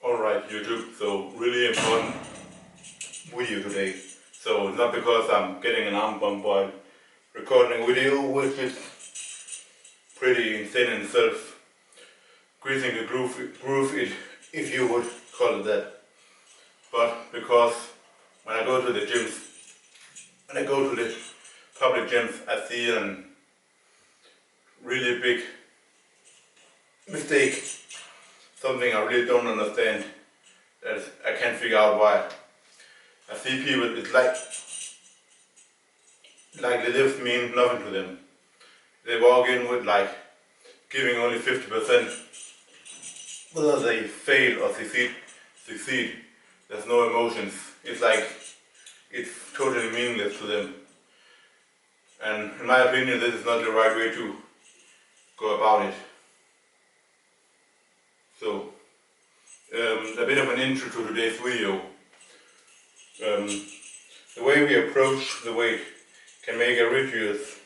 Alright YouTube, so really important video today. So not because I'm getting an arm bump while recording a video, which is pretty insane in itself. Greasing the groove if you would call it that. But because when I go to the gyms, when I go to the public gyms, I see a really big mistake. Something I really don't understand, that I can't figure out why. I see people, it's like the lifts mean nothing to them. They walk in with giving only 50%. Whether they fail or succeed, there's no emotions. It's totally meaningless to them. And in my opinion, this is not the right way to go about it. So, a bit of an intro to today's video. The way we approach the weight can make a radius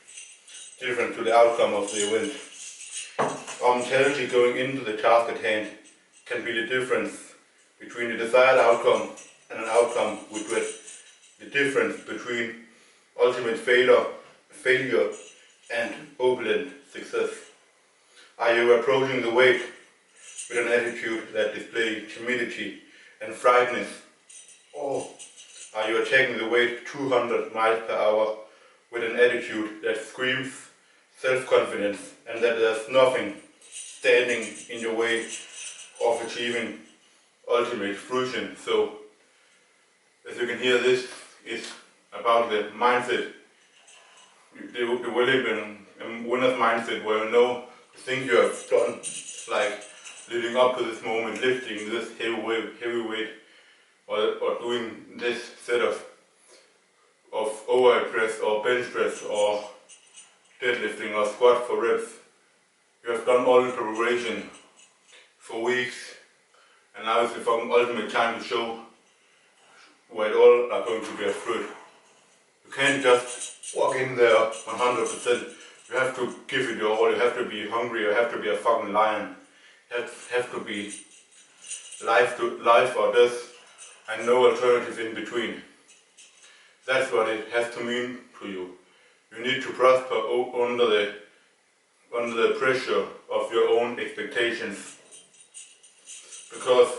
difference to the outcome of the event. Our mentality going into the task at hand can be the difference between the desired outcome and an outcome we dread. The difference between ultimate failure and opulent success. Are you approaching the weight with an attitude that displays timidity and frightness? Or are you attacking the weight 200 miles per hour with an attitude that screams self-confidence and that there's nothing standing in your way of achieving ultimate fruition? So, as you can hear, this is about the mindset, the winner's mindset, where you know the things you have done, like leading up to this moment, lifting this heavy weight, or doing this set of overhead press or bench press or deadlifting or squat for reps. You have done all the preparation for weeks, and now is the fucking ultimate time to show where it all are going to bear fruit. You can't just walk in there 100%. You have to give it your all. You have to be hungry. You have to be a fucking lion. You have to be life or death, and no alternative in between. That's what it has to mean to you. You need to prosper under the pressure of your own expectations. Because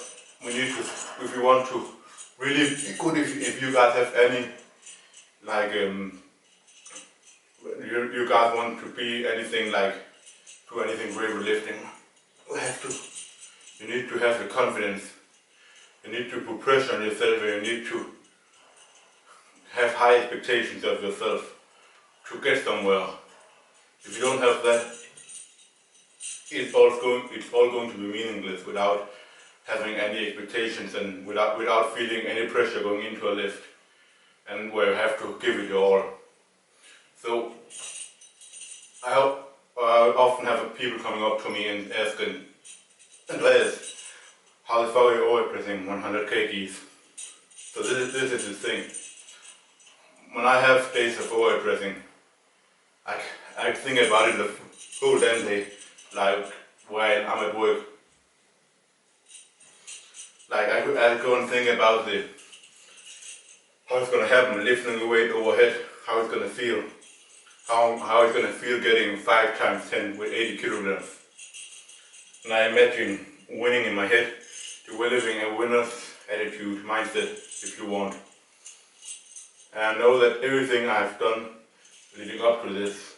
we need to, if you want to really be good, if you guys have any, you guys want to be anything do anything bravery lifting, you need to have the confidence. You need to put pressure on yourself, and you need to have high expectations of yourself to get somewhere. If you don't have that, it's all going to be meaningless without having any expectations and without feeling any pressure going into a lift, and where you have to give it your all. So I often have people coming up to me and asking, Andreas, how the fuck are you overhead pressing 100 kgs? So this is the thing. When I have days of overhead pressing, I think about it the whole damn day, while I'm at work. I go and think about how it's gonna happen, lifting the weight overhead, how it's gonna feel, how it's gonna feel getting 5 times 10 with 80 kilograms. And I imagine winning in my head, developing a winner's attitude, mindset, if you want. And I know that everything I've done leading up to this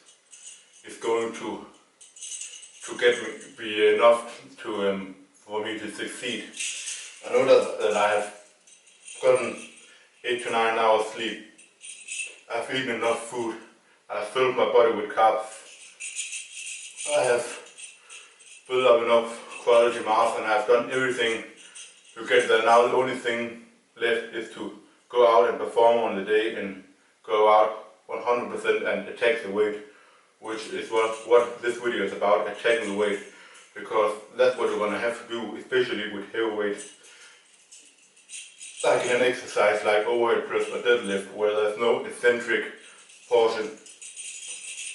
is going to be enough for me to succeed. I know that I have gotten 8 to 9 hours sleep. I've eaten enough food. I've filled my body with carbs. I have built up enough quality mass, and I've done everything to get there. Now the only thing left is to go out and perform on the day and go out 100% and attack the weight, which is what this video is about, attacking the weight, because that's what you're going to have to do, especially with heavy weights. Like in an exercise like overhead press or deadlift, where there's no eccentric portion.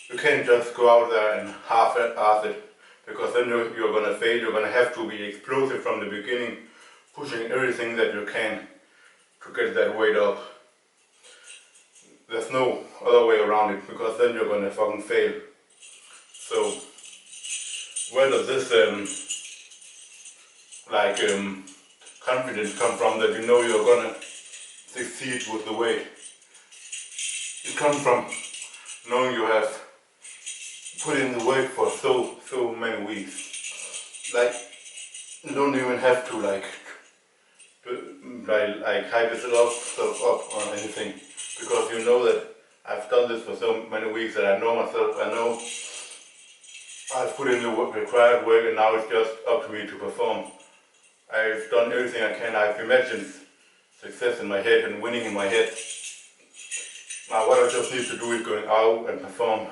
You can't just go out there and half-ass it, because then you're going to fail. You're going to have to be explosive from the beginning, pushing everything that you can to get that weight up. There's no other way around it, because then you're gonna fucking fail. So where does this confidence come from that you know you're gonna succeed with the weight? It comes from knowing you have put in the work for so many weeks. Like, you don't even have to hype yourself up or anything, because you know that I've done this for so many weeks that I know myself. I know I've put in the required work, and now it's just up to me to perform. I've done everything I can. I've imagined success in my head and winning in my head. Now what I just need to do is going out and perform.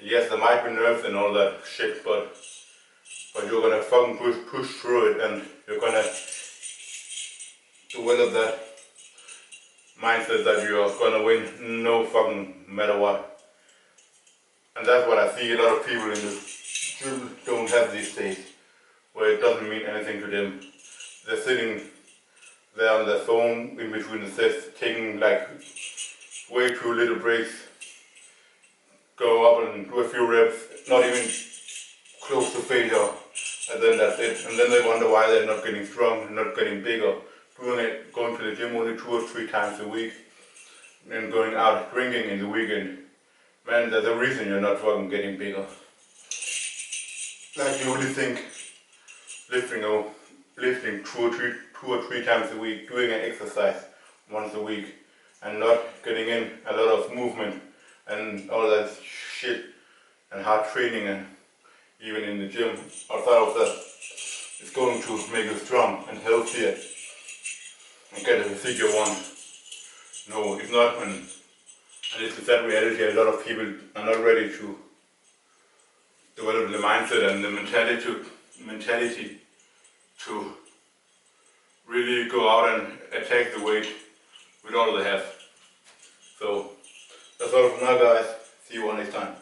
Yes, there might be nerves and all that shit, but you're gonna fucking push through it, and you're gonna develop that mindset that you're gonna win no fucking matter what. And that's what I see a lot of people in the gym don't have these days, where it doesn't mean anything to them. They're sitting there on their phone in between the sets, taking like way too little breaks, go up and do a few reps, not even close to failure, and then that's it. And then they wonder why they're not getting strong and not getting bigger, going to the gym only 2 or 3 times a week, and going out drinking in the weekend. Man, there's a reason you're not fucking getting bigger. Like, you really think lifting 2 or 3 times a week, doing an exercise once a week, and not getting in a lot of movement and all that shit and hard training, and even in the gym outside of that, it's going to make you strong and healthier and get the physique you want. No, it's not. And it's a sad reality. A lot of people are not ready to develop the mindset and the mentality to really go out and attack the weight with all they have. So that's all for now, guys. See you all next time.